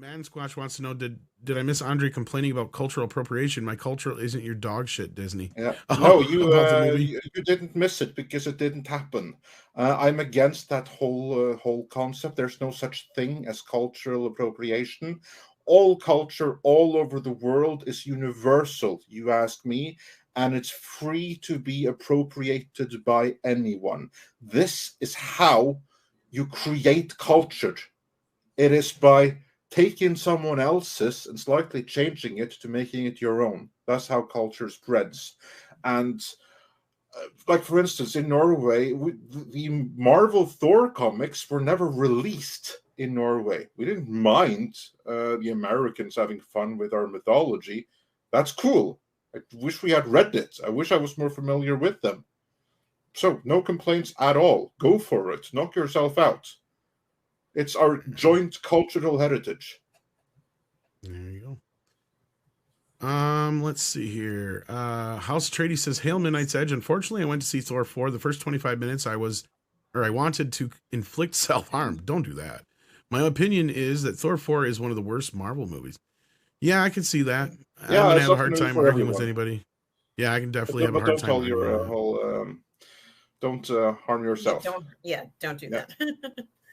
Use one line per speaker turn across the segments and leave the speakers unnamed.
Man Squash wants to know, did I miss Andre complaining about cultural appropriation? My culture isn't your dog shit, Disney.
Yeah.
Oh,
No, you
about the movie?
you didn't miss it because it didn't happen. I'm against that whole concept. There's no such thing as cultural appropriation. All culture all over the world is universal, you ask me, and it's free to be appropriated by anyone. This is how you create culture. It is by taking someone else's and slightly changing it to making it your own. That's how culture spreads. And like, for instance, in Norway, the Marvel Thor comics were never released in Norway. We didn't mind the Americans having fun with our mythology. That's cool. I wish we had read it. I wish I was more familiar with them. So, no complaints at all. Go for it. Knock yourself out. It's our joint cultural heritage.
There you go. Let's see here. House Trady says, "Hail Midnight's Edge. Unfortunately, I went to see Thor 4. The first 25 minutes I wanted to inflict self-harm. Don't do that. My opinion is that Thor 4 is one of the worst Marvel movies." Yeah, I can see that.
Yeah,
I'm gonna have a hard time arguing with anybody. Yeah, I can definitely have a hard time.
Don't tell your whole don't harm yourself.
Don't do that.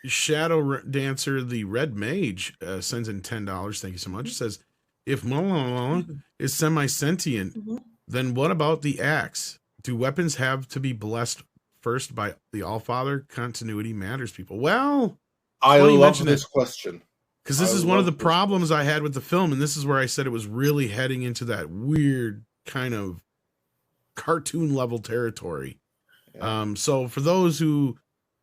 Shadow Dancer, the Red Mage, sends in $10. Thank you so much. Says, if Malala is semi-sentient, then what about the axe? Do weapons have to be blessed first by the Allfather? Continuity matters, people. Well,
I love this question.
Because this is one of the problems I had with the film, and this is where I said it was really heading into that weird kind of cartoon level territory. Yeah. So for those who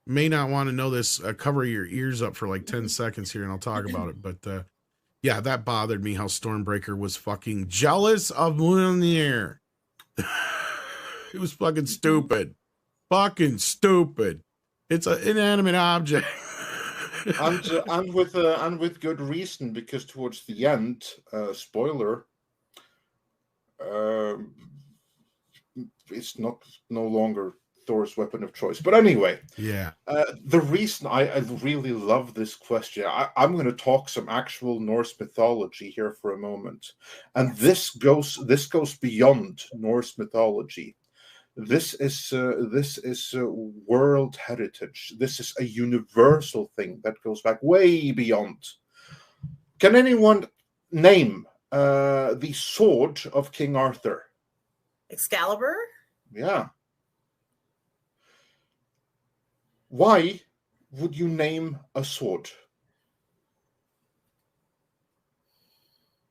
may not want to know this, cover your ears up for like 10 seconds here and I'll talk about it. But yeah, that bothered me how Stormbreaker was fucking jealous of Mjolnir. It was fucking stupid. Fucking stupid. It's an inanimate object.
and with good reason, because towards the end, spoiler, it's no longer Thor's weapon of choice. But anyway,
yeah.
The reason I really love this question, I'm going to talk some actual Norse mythology here for a moment, and this goes beyond Norse mythology. This is world heritage. This is a universal thing that goes back way beyond. Can anyone name the sword of King Arthur?
Excalibur?
Yeah. Why would you name a sword?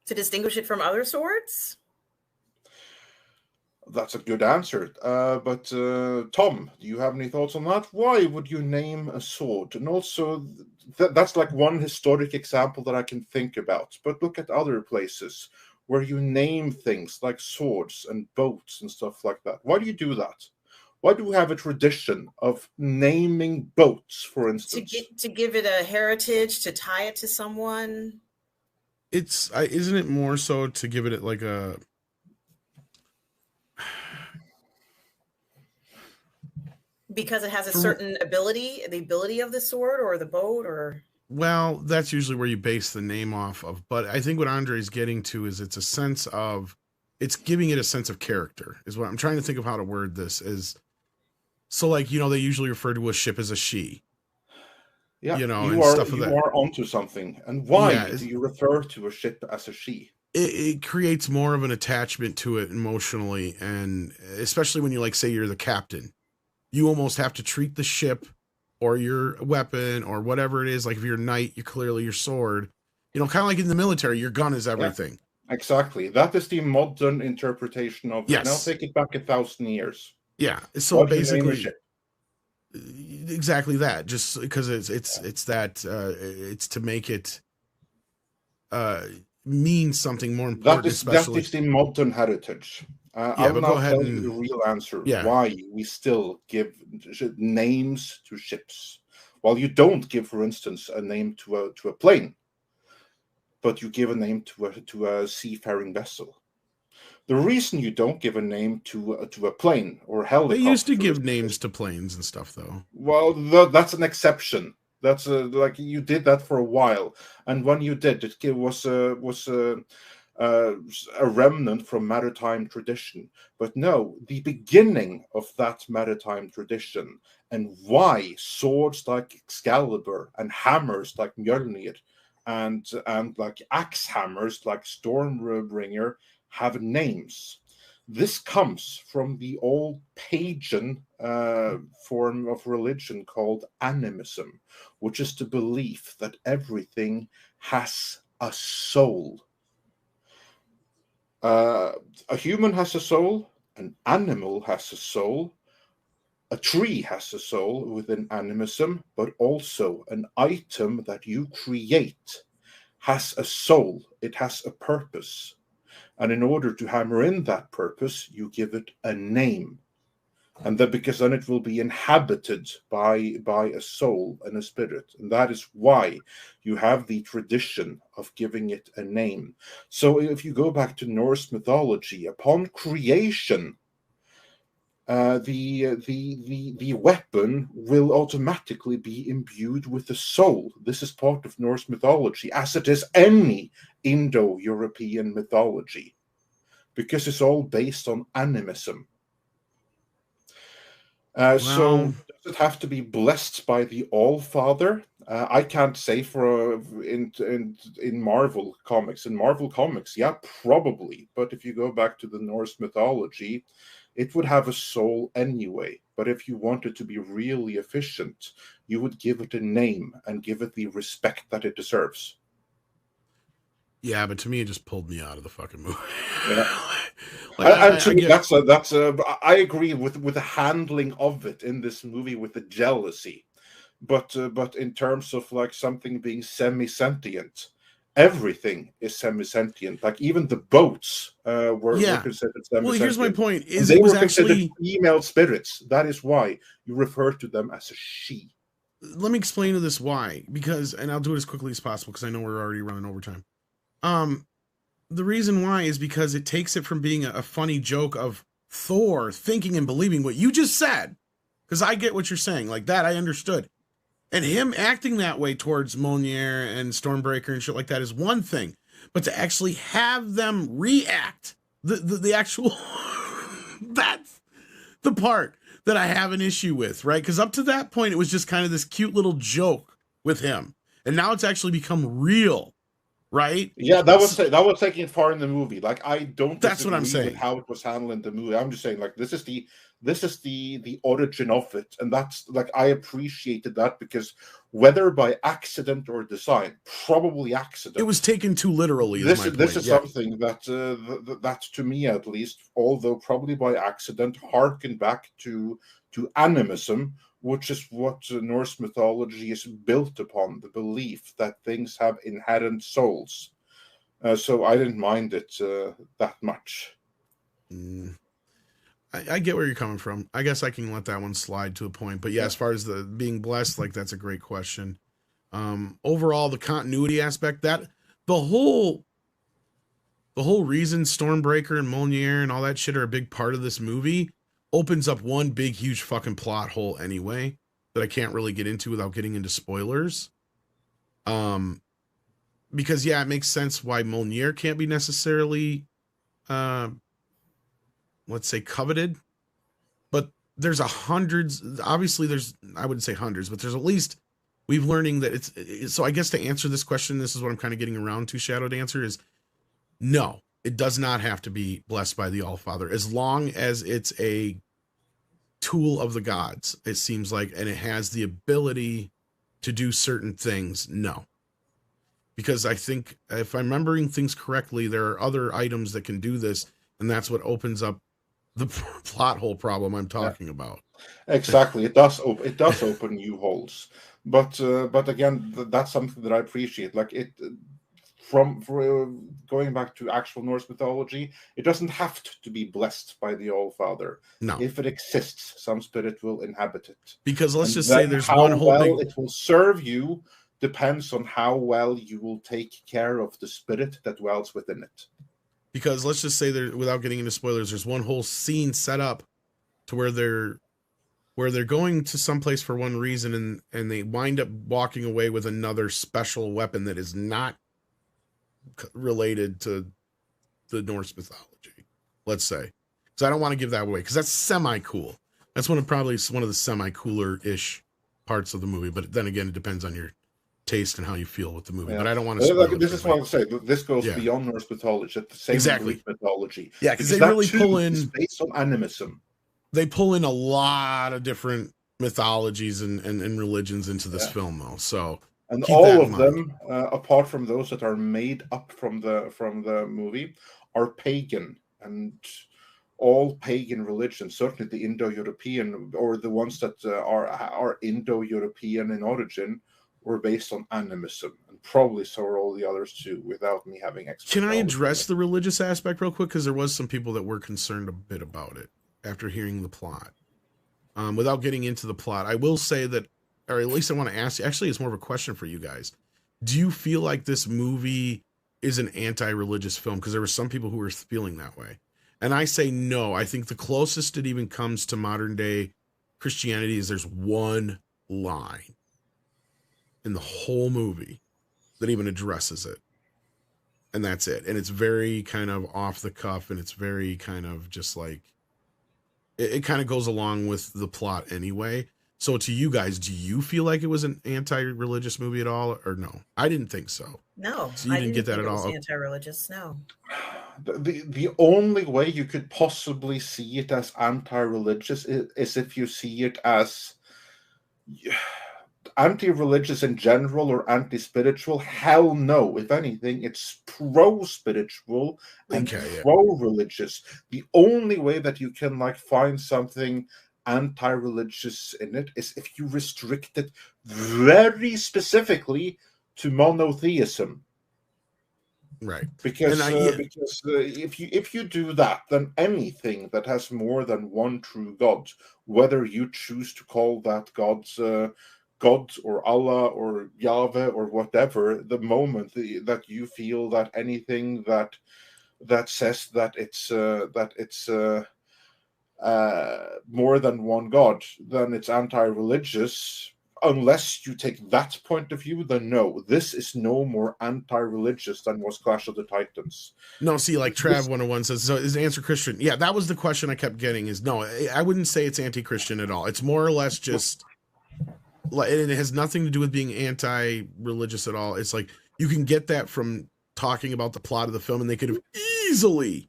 To distinguish it from other swords?
That's a good answer. But Tom, do you have any thoughts on that? Why would you name a sword? And also, that's like one historic example that I can think about. But look at other places where you name things like swords and boats and stuff like that. Why do you do that? Why do we have a tradition of naming boats, for instance?
To give it a heritage, to tie it to someone?
Isn't it more so to give it like a...
Because it has a certain ability, the ability of the sword or the boat, or...
Well, that's usually where you base the name off of. But I think what Andre's getting to is it's a sense of... It's giving it a sense of character, is what I'm trying to think of how to word this. So, like, you know, they usually refer to a ship as a she.
Yeah,
you know,
you are onto something. And why do you refer to a ship as a she?
It creates more of an attachment to it emotionally, and especially when you, like, say you're the captain. You almost have to treat the ship or your weapon or whatever it is. Like if you're a knight, you're clearly your sword. You know, kind of like in the military, your gun is everything.
Yeah, exactly. That is the modern interpretation of it. Yes. Now take it back 1,000 years.
Yeah. So basically, exactly that. Just because it's to make it mean something more important.
That is the modern heritage. I will now tell you the real answer why we still give names to ships. While you don't give, for instance, a name to a plane, but you give a name to a seafaring vessel. The reason you don't give a name to a plane or helicopter...
They used to give names to planes and stuff, though.
Well, that's an exception. That's like you did that for a while, and when you did, it was a remnant from maritime tradition. But no, the beginning of that maritime tradition, and why swords like Excalibur and hammers like Mjolnir and like axe hammers like Stormbringer have names. This comes from the old pagan form of religion called animism, which is the belief that everything has a soul. A human has a soul, an animal has a soul, a tree has a soul within animism, but also an item that you create has a soul, it has a purpose. And in order to hammer in that purpose, you give it a name. And then because then it will be inhabited by a soul and a spirit. And that is why you have the tradition of giving it a name. So if you go back to Norse mythology, upon creation, the weapon will automatically be imbued with a soul. This is part of Norse mythology, as it is any Indo-European mythology, because it's all based on animism. So does it have to be blessed by the All-Father? I can't say for in Marvel comics. In Marvel comics, yeah, probably. But if you go back to the Norse mythology, it would have a soul anyway. But if you wanted to be really efficient, you would give it a name and give it the respect that it deserves.
Yeah, but to me, it just pulled me out of the fucking movie.
Yeah. I agree with the handling of it in this movie, with the jealousy, but in terms of like something being semi-sentient, everything is semi-sentient. Like even the boats were considered semi-sentient.
Well, here's my point:
they were considered female spirits. That is why you refer to them as a she.
Let me explain to this why, because, and I'll do it as quickly as possible because I know we're already running over time. The reason why is because it takes it from being a funny joke of Thor thinking and believing what you just said, because I get what you're saying, like that I understood, and him acting that way towards Mjolnir and Stormbreaker and shit like that is one thing, but to actually have them react, the actual that's the part that I have an issue with, right? Because up to that point it was just kind of this cute little joke with him, and now it's actually become real. Right?
Yeah, that was taking it far in the movie. Like I don't.
That's what I'm saying.
With how it was handled in the movie, I'm just saying like this is the origin of it, and that's like I appreciated that because whether by accident or design, probably accident.
It was taken too literally.
This is something that that to me at least, although probably by accident, harkened back to animism, which is what Norse mythology is built upon, the belief that things have inherent souls. So I didn't mind it that much.
I get where you're coming from. I guess I can let that one slide to a point. But yeah, as far as the being blessed, like that's a great question. Overall, the continuity aspect, that the whole reason Stormbreaker and Mjolnir and all that shit are a big part of this movie opens up one big, huge fucking plot hole anyway that I can't really get into without getting into spoilers. Because yeah, it makes sense why Mjolnir can't be necessarily, let's say coveted, but there's obviously there's, I wouldn't say hundreds, but there's at least we've learning that it's so I guess to answer this question, this is what I'm kind of getting around to, Shadow, to answer is no, it does not have to be blessed by the All-Father as long as it's a tool of the gods, it seems like, and it has the ability to do certain things. No, because I think if I'm remembering things correctly, there are other items that can do this, and that's what opens up the plot hole problem I'm talking about.
Exactly, it does open new holes, but again, that's something that I appreciate. Like it. For going back to actual Norse mythology, it doesn't have to be blessed by the All-Father.
No.
If it exists, some spirit will inhabit it.
Because let's just say there's one whole big...
it will serve you depends on how well you will take care of the spirit that dwells within it.
Because let's just say there, without getting into spoilers, there's one whole scene set up to where where they're going to someplace for one reason and they wind up walking away with another special weapon that is not related to the Norse mythology, let's say. So I don't want to give that away because that's semi-cool. That's one of the semi-cooler-ish parts of the movie. But then again, it depends on your taste and how you feel with the movie. But I don't want to spoil it.
This is what I'll say. This goes beyond Norse mythology. It's the same Greek mythology.
Yeah, because they really pull in...
It's based on animism.
They pull in a lot of different mythologies and religions into this film, though. So,
and all of them, apart from those that are made up from the movie, are pagan, and all pagan religions, certainly the Indo-European or the ones that are Indo-European in origin, were based on animism, and probably so are all the others too. Without me having extra.
Can I address the religious aspect real quick? Because there was some people that were concerned a bit about it after hearing the plot. Without getting into the plot, I will say that, or at least I want to ask you, actually it's more of a question for you guys. Do you feel like this movie is an anti-religious film? Because there were some people who were feeling that way. And I say no. I think the closest it even comes to modern day Christianity is there's one line in the whole movie that even addresses it. And that's it. And it's very kind of off the cuff, and it's very kind of just like, it kind of goes along with the plot anyway. So to you guys, do you feel like it was an anti-religious movie at all, or no? I didn't think so.
No,
so you didn't get that at all.
Anti-religious, no.
The only way you could possibly see it as anti-religious is if you see it as anti-religious in general or anti-spiritual. Hell no. If anything, it's pro-spiritual and pro-religious. The only way that you can find something anti-religious in it is if you restrict it very specifically to monotheism.
Right.
Because if you do that, then anything that has more than one true God, whether you choose to call that God or Allah or Yahweh or whatever, the moment that you feel that anything that says that it's more than one God, then it's anti-religious. Unless you take that point of view, then no, this is no more anti-religious than was Clash of the Titans.
No, see, like Trav 101 says, so is the answer Christian? Yeah, that was the question I kept getting is no, I wouldn't say it's anti-Christian at all. It's more or less just... and it has nothing to do with being anti-religious at all. It's like you can get that from talking about the plot of the film, and they could have easily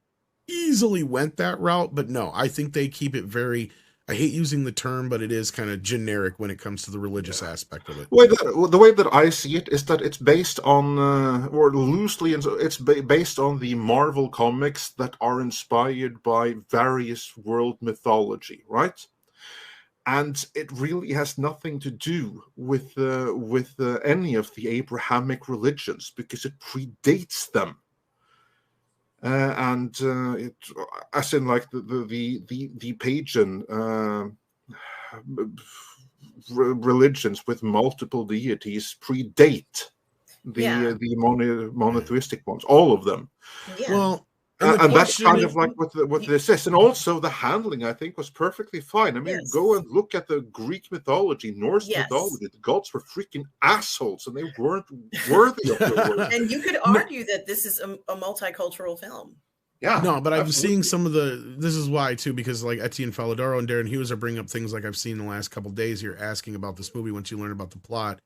went that route. But no, I think they keep it very, I hate using the term, but it is kind of generic when it comes to the religious aspect of it.
The way that I see it is that it's based on, or loosely, it's based on the Marvel comics that are inspired by various world mythology, right? And it really has nothing to do with any of the Abrahamic religions because it predates them. It, as in like the pagan religions with multiple deities predate the monotheistic ones, all of them.
Yeah.
Well.
And that's kind of like what this is. And also the handling, I think, was perfectly fine. I mean, go and look at the Greek mythology, Norse mythology. The gods were freaking assholes, and they weren't worthy of their work.
And you could argue that this is a multicultural film.
Yeah.
No, but I'm seeing some of this is why, too, because like Etienne Faladaro and Darren Hughes are bringing up things like I've seen the last couple of days here asking about this movie once you learn about the plot.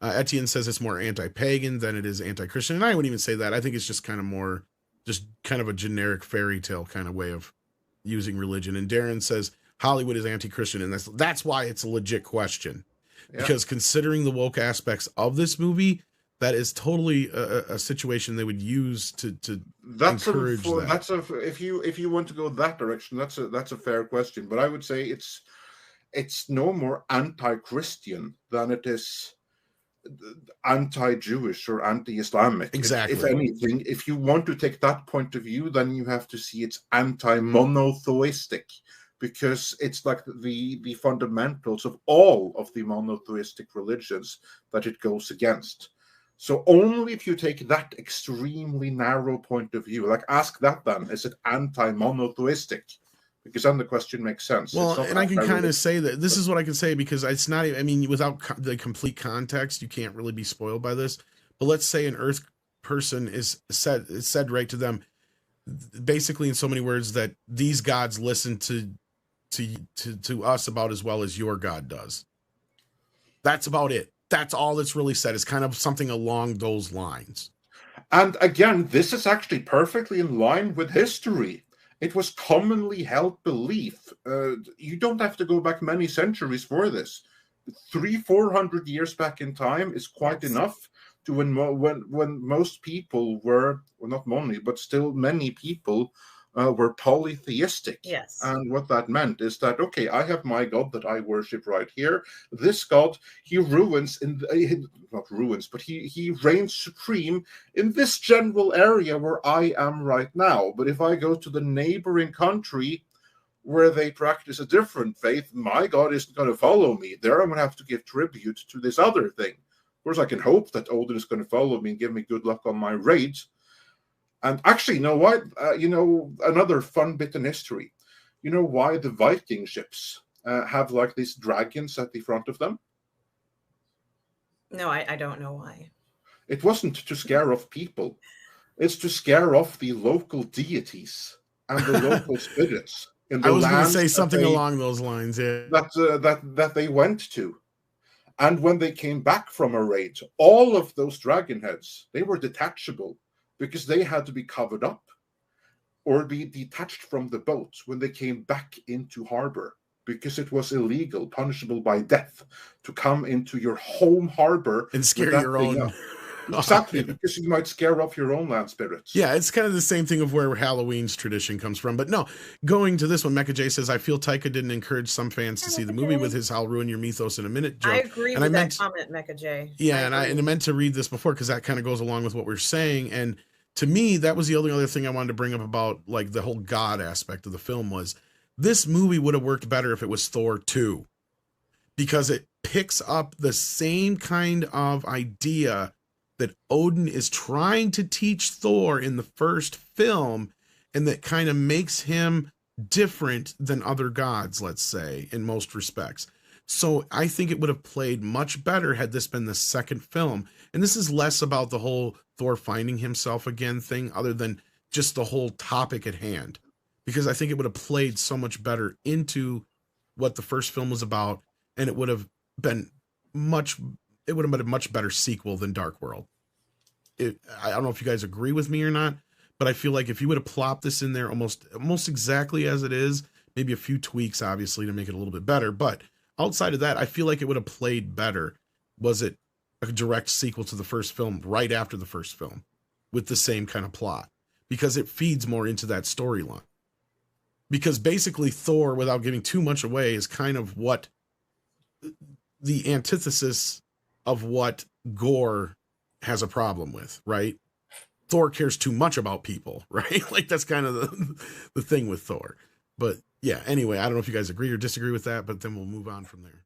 Etienne says it's more anti-pagan than it is anti-Christian. And I wouldn't even say that. I think it's just kind of more... just kind of a generic fairy tale kind of way of using religion. And Darren says Hollywood is anti-Christian, and that's why it's a legit question. Yeah. Because considering the woke aspects of this movie, that is totally a situation they would use to encourage that.
If you want to go that direction, that's a fair question. But I would say it's no more anti-Christian than it is anti-Jewish or anti-Islamic.
Exactly.
If anything, if you want to take that point of view, then you have to see it's anti-monotheistic, because it's like the fundamentals of all of the monotheistic religions that it goes against. So only if you take that extremely narrow point of view, like ask that then, is it anti-monotheistic? because then the question makes sense.
Well, and I can kind of say that this is what I can say, because it's not, I mean, without the complete context, you can't really be spoiled by this. But let's say an Earth person is said right to them, basically in so many words, that these gods listen to us about as well as your God does. That's about it. That's all that's really said. It's kind of something along those lines.
And again, this is actually perfectly in line with history. It was commonly held belief. You don't have to go back many centuries for this. 300-400 years back in time is quite enough to when most people were, well, not many, but still many people were polytheistic.
Yes.
And what that meant is that, okay, I have my God that I worship right here. This God, he ruins not ruins, but he reigns supreme in this general area where I am right now. But if I go to the neighboring country where they practice a different faith, my God isn't going to follow me. There I'm going to have to give tribute to this other thing. Of course, I can hope that Odin is going to follow me and give me good luck on my raids. And actually, you know what? Another fun bit in history. You know why the Viking ships have like these dragons at the front of them?
No, I don't know why.
It wasn't to scare off people. It's to scare off the local deities and the local spirits in the
I was going to
lands
say something along those lines. Yeah.
That they went to. And when they came back from a raid, all of those dragon heads, they were detachable, because they had to be covered up or be detached from the boat when they came back into harbor, because it was illegal, punishable by death, to come into your home harbor
and scare your own.
Exactly, because you might scare off your own land spirits.
Yeah, it's kind of the same thing of where Halloween's tradition comes from. But no, going to this one, Mecha J says, I feel Taika didn't encourage some fans to see the movie with his "I'll ruin your mythos in a minute" joke.
I agree with that comment, Mecha J.
Yeah, and I meant to read this before, because that kind of goes along with what we're saying. And to me, that was the only other thing I wanted to bring up about like the whole God aspect of the film was this movie would have worked better if it was Thor 2, because it picks up the same kind of idea that Odin is trying to teach Thor in the first film, and that kind of makes him different than other gods, let's say, in most respects. So I think it would have played much better had this been the second film. And this is less about the whole Thor finding himself again thing, other than just the whole topic at hand, because I think it would have played so much better into what the first film was about, and it would have been a much better sequel than Dark World. I don't know if you guys agree with me or not, but I feel like if you would have plopped this in there almost exactly as it is, maybe a few tweaks, obviously, to make it a little bit better, but outside of that, I feel like it would have played better. Was it a direct sequel to the first film right after the first film with the same kind of plot? Because it feeds more into that storyline. Because basically Thor, without giving too much away, is kind of what the antithesis of what Gore has a problem with, right? Thor cares too much about people, right? Like that's kind of the thing with Thor. But yeah, anyway, I don't know if you guys agree or disagree with that, but then we'll move on from there.